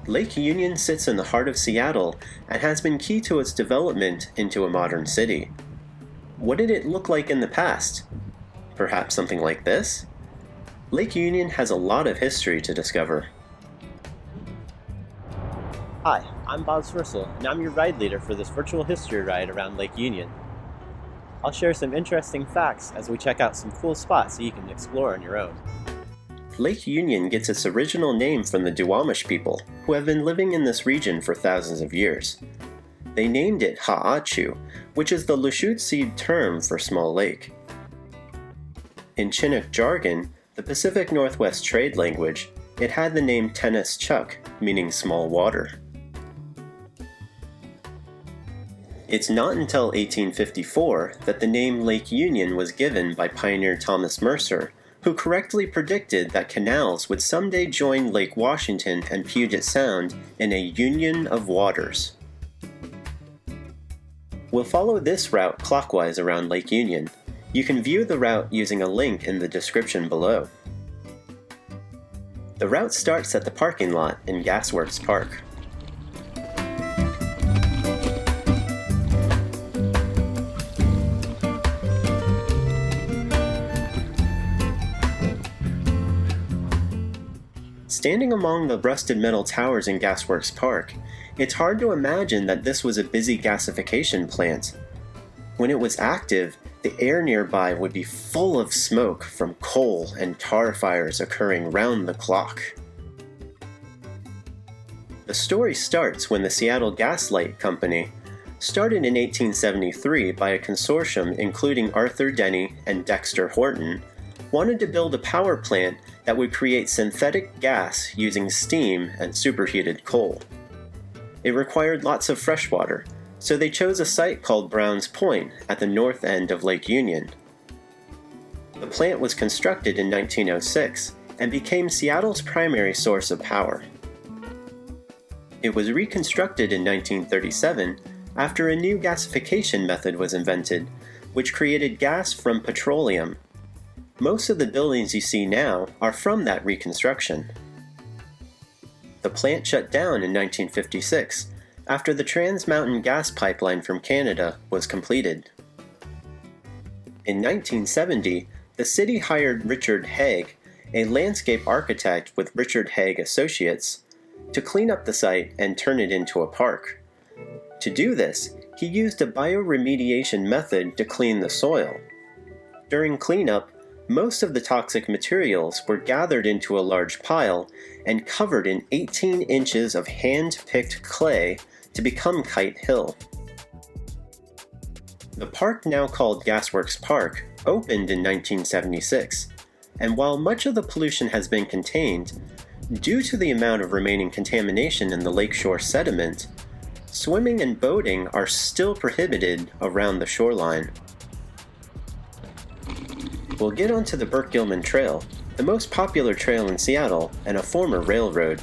Lake Union sits in the heart of Seattle and has been key to its development into a modern city. What did it look like in the past? Perhaps something like this? Lake Union has a lot of history to discover. Hi, I'm Bob Swirsel, and I'm your ride leader for this virtual history ride around Lake Union. I'll share some interesting facts as we check out some cool spots that you can explore on your own. Lake Union gets its original name from the Duwamish people, who have been living in this region for thousands of years. They named it Ha'achu, which is the Lushootseed term for small lake. In Chinook jargon, the Pacific Northwest trade language, it had the name Tennis-Chuk, meaning small water. It's not until 1854 that the name Lake Union was given by pioneer Thomas Mercer, who correctly predicted that canals would someday join Lake Washington and Puget Sound in a union of waters. We'll follow this route clockwise around Lake Union. You can view the route using a link in the description below. The route starts at the parking lot in Gasworks Park. Standing among the rusted metal towers in Gasworks Park, it's hard to imagine that this was a busy gasification plant. When it was active, the air nearby would be full of smoke from coal and tar fires occurring round the clock. The story starts when the Seattle Gas Light Company, started in 1873 by a consortium including Arthur Denny and Dexter Horton, wanted to build a power plant that would create synthetic gas using steam and superheated coal. It required lots of fresh water, so they chose a site called Browns Point at the north end of Lake Union. The plant was constructed in 1906 and became Seattle's primary source of power. It was reconstructed in 1937 after a new gasification method was invented, which created gas from petroleum. Most of the buildings you see now are from that reconstruction. The plant shut down in 1956 after the Trans Mountain gas pipeline from Canada was completed. In 1970, the city hired Richard Haig, a landscape architect with Richard Haig Associates, to clean up the site and turn it into a park. To do this, he used a bioremediation method to clean the soil. During cleanup, most of the toxic materials were gathered into a large pile and covered in 18 inches of hand-picked clay to become Kite Hill. The park, now called Gasworks Park, opened in 1976, and while much of the pollution has been contained, due to the amount of remaining contamination in the lakeshore sediment, swimming and boating are still prohibited around the shoreline. We'll get onto the Burke-Gilman Trail, the most popular trail in Seattle and a former railroad.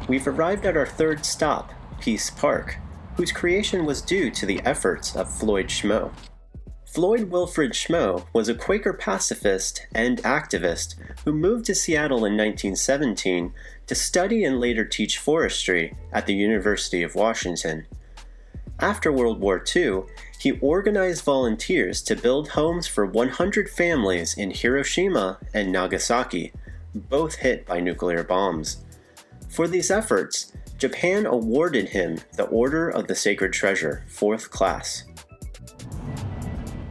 We've arrived at our third stop, Peace Park, whose creation was due to the efforts of Floyd Schmoe. Floyd Wilfrid Schmoe was a Quaker pacifist and activist who moved to Seattle in 1917 to study and later teach forestry at the University of Washington. After World War II, he organized volunteers to build homes for 100 families in Hiroshima and Nagasaki, both hit by nuclear bombs. For these efforts, Japan awarded him the Order of the Sacred Treasure, 4th class.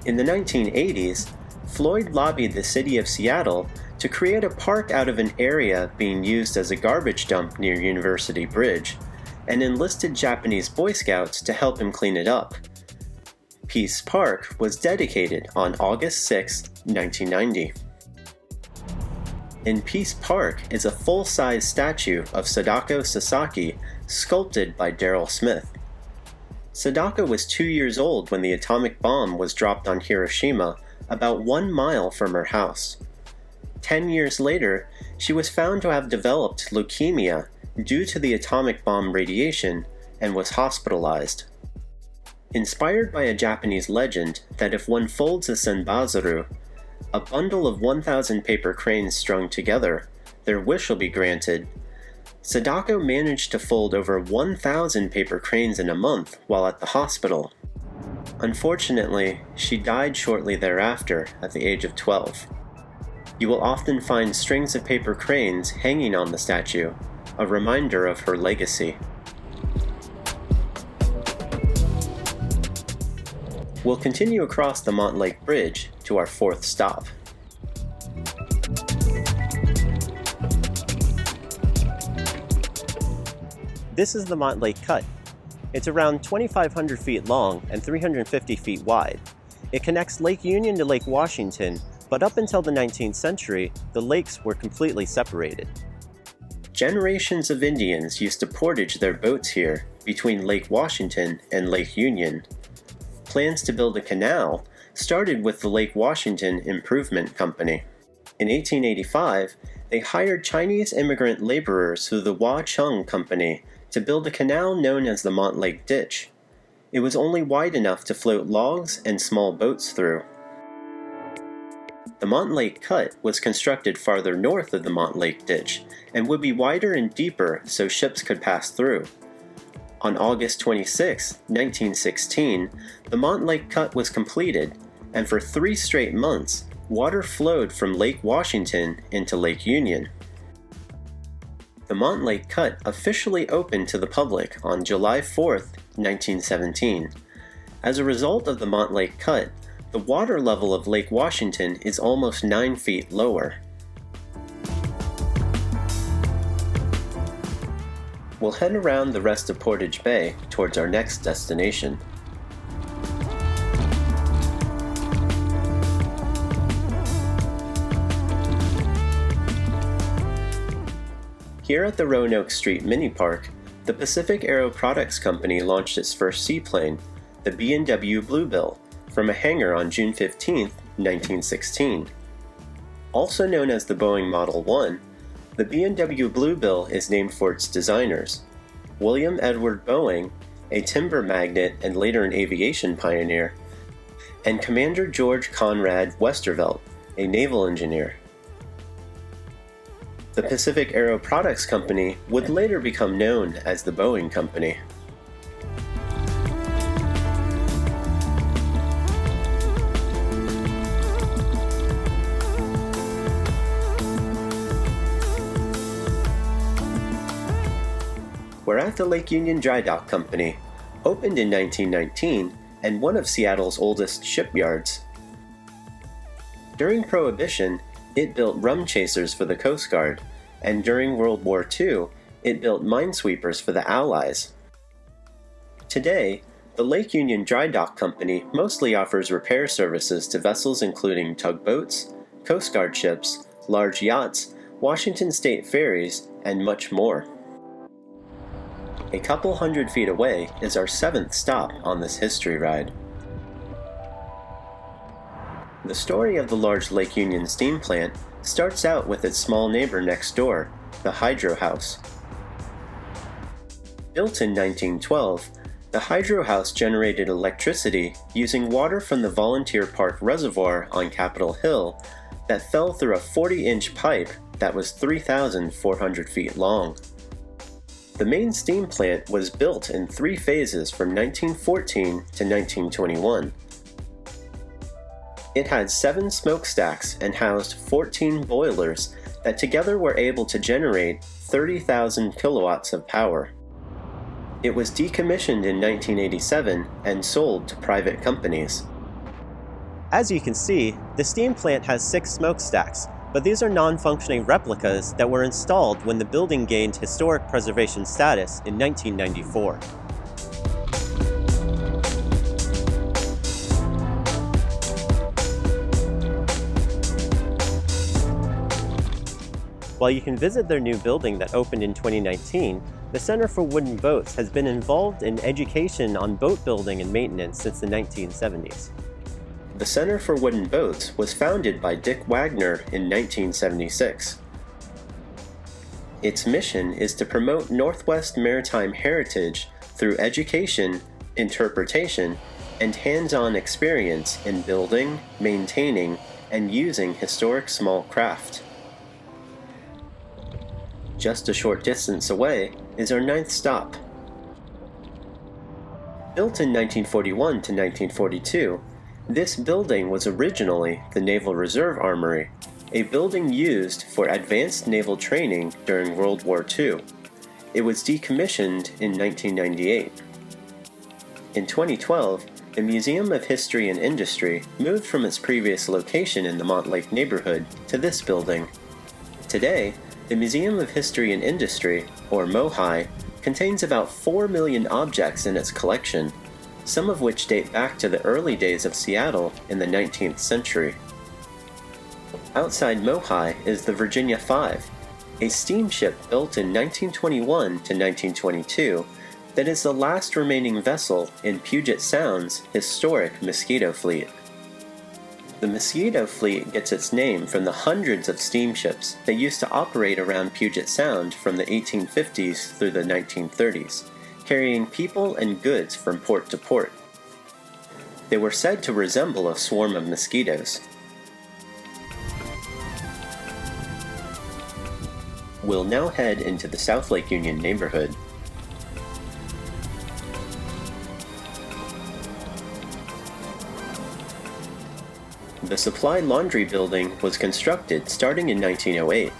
In the 1980s, Floyd lobbied the city of Seattle to create a park out of an area being used as a garbage dump near University Bridge, and enlisted Japanese Boy Scouts to help him clean it up. Peace Park was dedicated on August 6, 1990. In Peace Park is a full-size statue of Sadako Sasaki, sculpted by Daryl Smith. Sadako was 2 years old when the atomic bomb was dropped on Hiroshima, about 1 mile from her house. 10 years later, she was found to have developed leukemia due to the atomic bomb radiation and was hospitalized. Inspired by a Japanese legend that if one folds a senbazuru, A bundle of 1,000 paper cranes strung together. Their wish will be granted. Sadako managed to fold over 1,000 paper cranes in a month while at the hospital. Unfortunately, she died shortly thereafter at the age of 12. You will often find strings of paper cranes hanging on the statue, a reminder of her legacy. We'll continue across the Montlake Bridge to our fourth stop. This is the Montlake Cut. It's around 2,500 feet long and 350 feet wide. It connects Lake Union to Lake Washington, but up until the 19th century, the lakes were completely separated. Generations of Indians used to portage their boats here between Lake Washington and Lake Union. Plans to build a canal started with the Lake Washington Improvement Company. In 1885, they hired Chinese immigrant laborers through the Wah Chung Company to build a canal known as the Montlake Ditch. It was only wide enough to float logs and small boats through. The Montlake Cut was constructed farther north of the Montlake Ditch and would be wider and deeper so ships could pass through. On August 26, 1916, the Montlake Cut was completed, and for 3 straight months, water flowed from Lake Washington into Lake Union. The Montlake Cut officially opened to the public on July 4, 1917. As a result of the Montlake Cut, the water level of Lake Washington is almost 9 feet lower. We'll head around the rest of Portage Bay towards our next destination. Here at the Roanoke Street Mini Park, the Pacific Aero Products Company launched its first seaplane, the B&W Bluebill, from a hangar on June 15, 1916. Also known as the Boeing Model 1, the B&W Bluebill is named for its designers, William Edward Boeing, a timber magnate and later an aviation pioneer, and Commander George Conrad Westervelt, a naval engineer. The Pacific Aero Products Company would later become known as the Boeing Company. We're at the Lake Union Drydock Company, opened in 1919 and one of Seattle's oldest shipyards. During Prohibition, it built rum chasers for the Coast Guard, and during World War II, it built minesweepers for the Allies. Today, the Lake Union Drydock Company mostly offers repair services to vessels including tugboats, Coast Guard ships, large yachts, Washington State ferries, and much more. A couple hundred feet away is our 7th stop on this history ride. The story of the large Lake Union steam plant starts out with its small neighbor next door, the Hydro House. Built in 1912, the Hydro House generated electricity using water from the Volunteer Park Reservoir on Capitol Hill that fell through a 40-inch pipe that was 3,400 feet long. The main steam plant was built in 3 phases from 1914 to 1921. It had 7 smokestacks and housed 14 boilers that together were able to generate 30,000 kilowatts of power. It was decommissioned in 1987 and sold to private companies. As you can see, the steam plant has 6 smokestacks, but these are non-functioning replicas that were installed when the building gained historic preservation status in 1994. While you can visit their new building that opened in 2019, the Center for Wooden Boats has been involved in education on boat building and maintenance since the 1970s. The Center for Wooden Boats was founded by Dick Wagner in 1976. Its mission is to promote Northwest maritime heritage through education, interpretation, and hands-on experience in building, maintaining, and using historic small craft. Just a short distance away is our 9th stop. Built in 1941 to 1942, this building was originally the Naval Reserve Armory, a building used for advanced naval training during World War II. It was decommissioned in 1998. In 2012, the Museum of History and Industry moved from its previous location in the Montlake neighborhood to this building. Today, the Museum of History and Industry, or MOHI, contains about 4 million objects in its collection, some of which date back to the early days of Seattle in the 19th century. Outside MOHI is the Virginia 5, a steamship built in 1921 to 1922 that is the last remaining vessel in Puget Sound's historic Mosquito Fleet. The Mosquito Fleet gets its name from the hundreds of steamships that used to operate around Puget Sound from the 1850s through the 1930s, carrying people and goods from port to port. They were said to resemble a swarm of mosquitoes. We'll now head into the South Lake Union neighborhood. The Supply Laundry Building was constructed starting in 1908.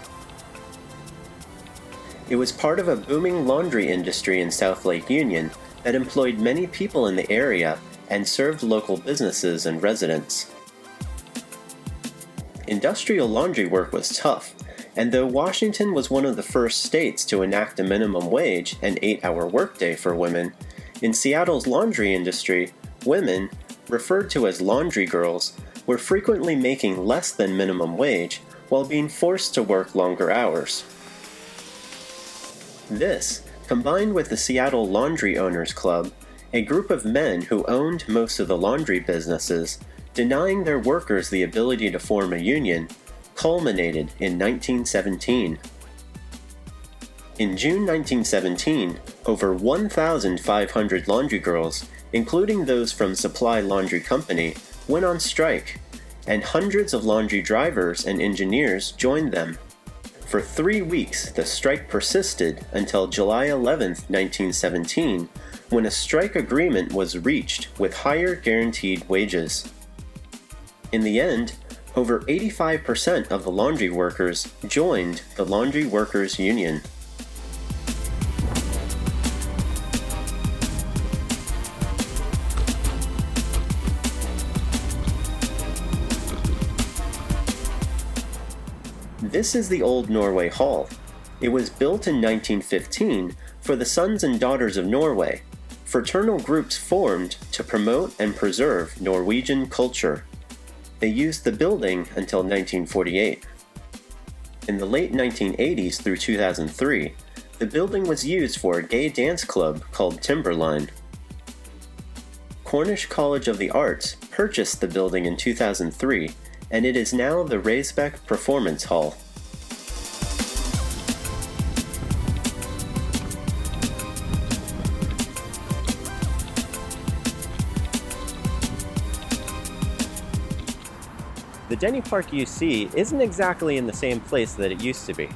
It was part of a booming laundry industry in South Lake Union that employed many people in the area and served local businesses and residents. Industrial laundry work was tough, and though Washington was one of the first states to enact a minimum wage and 8-hour workday for women, in Seattle's laundry industry, women, referred to as laundry girls, were frequently making less than minimum wage while being forced to work longer hours. This, combined with the Seattle Laundry Owners Club, a group of men who owned most of the laundry businesses, denying their workers the ability to form a union, culminated in 1917. In June 1917, over 1,500 laundry girls, including those from Supply Laundry Company, went on strike, and hundreds of laundry drivers and engineers joined them. For 3 weeks, the strike persisted until July 11, 1917, when a strike agreement was reached with higher guaranteed wages. In the end, over 85% of the laundry workers joined the Laundry Workers Union. This is the old Norway Hall. It was built in 1915 for the Sons and Daughters of Norway, fraternal groups formed to promote and preserve Norwegian culture. They used the building until 1948. In the late 1980s through 2003, the building was used for a gay dance club called Timberline. Cornish College of the Arts purchased the building in 2003, and it is now the Raisbeck Performance Hall. The Denny Park you see isn't exactly in the same place that it used to be.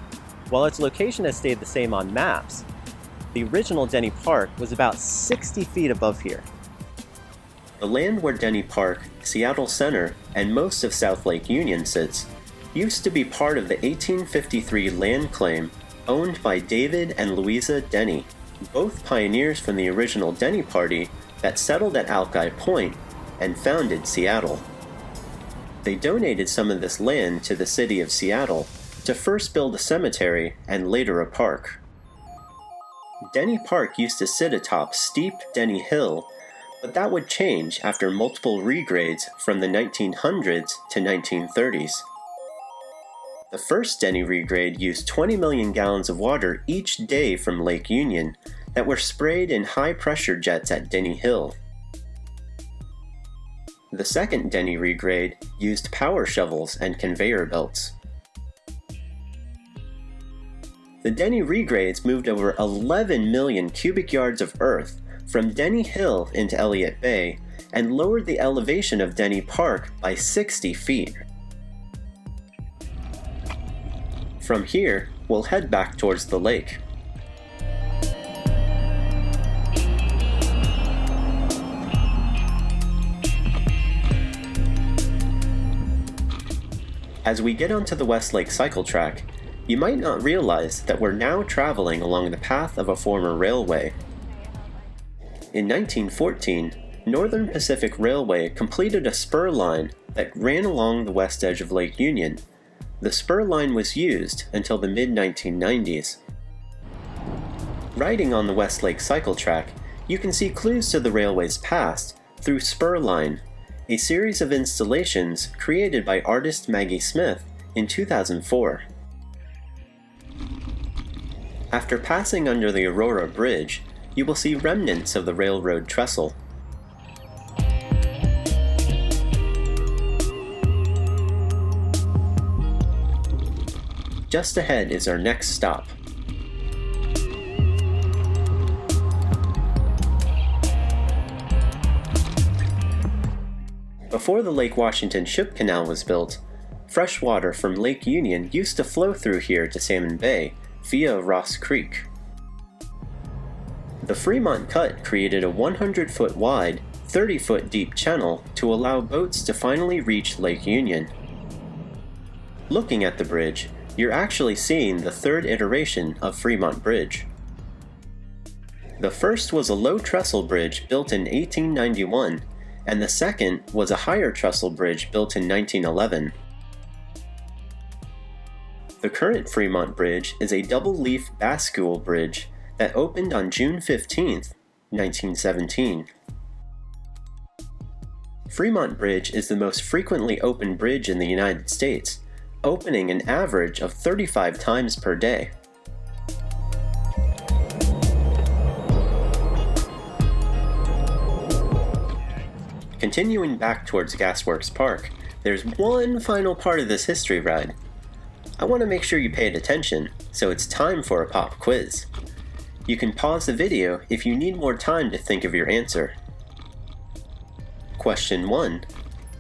While its location has stayed the same on maps, the original Denny Park was about 60 feet above here. The land where Denny Park, Seattle Center, and most of South Lake Union sits used to be part of the 1853 land claim owned by David and Louisa Denny, both pioneers from the original Denny Party that settled at Alki Point and founded Seattle. They donated some of this land to the city of Seattle to first build a cemetery and later a park. Denny Park used to sit atop steep Denny Hill, but that would change after multiple regrades from the 1900s to 1930s. The first Denny regrade used 20 million gallons of water each day from Lake Union that were sprayed in high-pressure jets at Denny Hill. The second Denny regrade used power shovels and conveyor belts. The Denny regrades moved over 11 million cubic yards of earth from Denny Hill into Elliott Bay and lowered the elevation of Denny Park by 60 feet. From here, we'll head back towards the lake. As we get onto the West Lake cycle track, you might not realize that we're now traveling along the path of a former railway. In 1914, Northern Pacific Railway completed a spur line that ran along the west edge of Lake Union. The spur line was used until the mid-1990s. Riding on the West Lake cycle track, you can see clues to the railway's past through Spur Line, a series of installations created by artist Maggie Smith in 2004. After passing under the Aurora Bridge, you will see remnants of the railroad trestle. Just ahead is our next stop. Before the Lake Washington Ship Canal was built, fresh water from Lake Union used to flow through here to Salmon Bay via Ross Creek. The Fremont Cut created a 100-foot wide, 30-foot deep channel to allow boats to finally reach Lake Union. Looking at the bridge, you're actually seeing the third iteration of Fremont Bridge. The first was a low trestle bridge built in 1891, and the second was a higher trestle bridge built in 1911. The current Fremont Bridge is a double-leaf bascule bridge that opened on June 15, 1917. Fremont Bridge is the most frequently opened bridge in the United States, opening an average of 35 times per day. Continuing back towards Gasworks Park, there's one final part of this history ride. I want to make sure you paid attention, so it's time for a pop quiz. You can pause the video if you need more time to think of your answer. Question 1.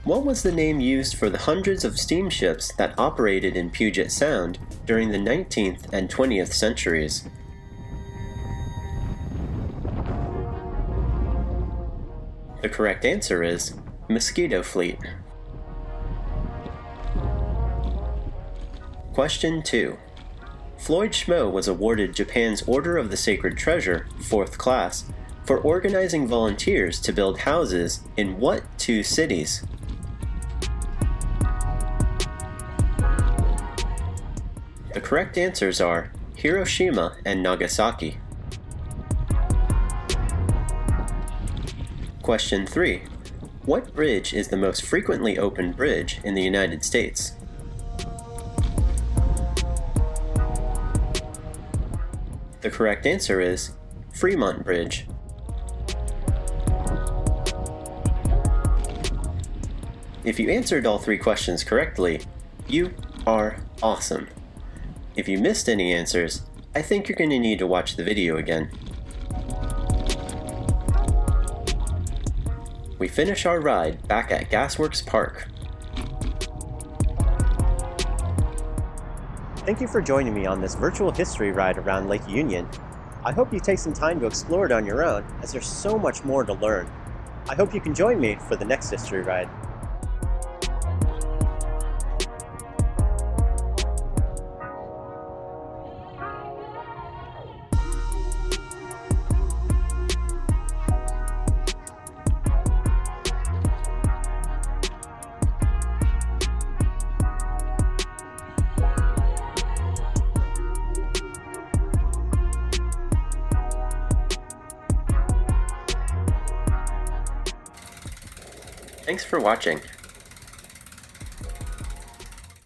What was the name used for the hundreds of steamships that operated in Puget Sound during the 19th and 20th centuries? The correct answer is Mosquito Fleet. Question 2. Floyd Schmoe was awarded Japan's Order of the Sacred Treasure, 4th class, for organizing volunteers to build houses in what two cities? The correct answers are Hiroshima and Nagasaki. Question 3. What bridge is the most frequently opened bridge in the United States? The correct answer is Fremont Bridge. If you answered all 3 questions correctly, you are awesome. If you missed any answers, I think you're going to need to watch the video again. We finish our ride back at Gasworks Park. Thank you for joining me on this virtual history ride around Lake Union. I hope you take some time to explore it on your own, as there's so much more to learn. I hope you can join me for the next history ride. Thanks for watching.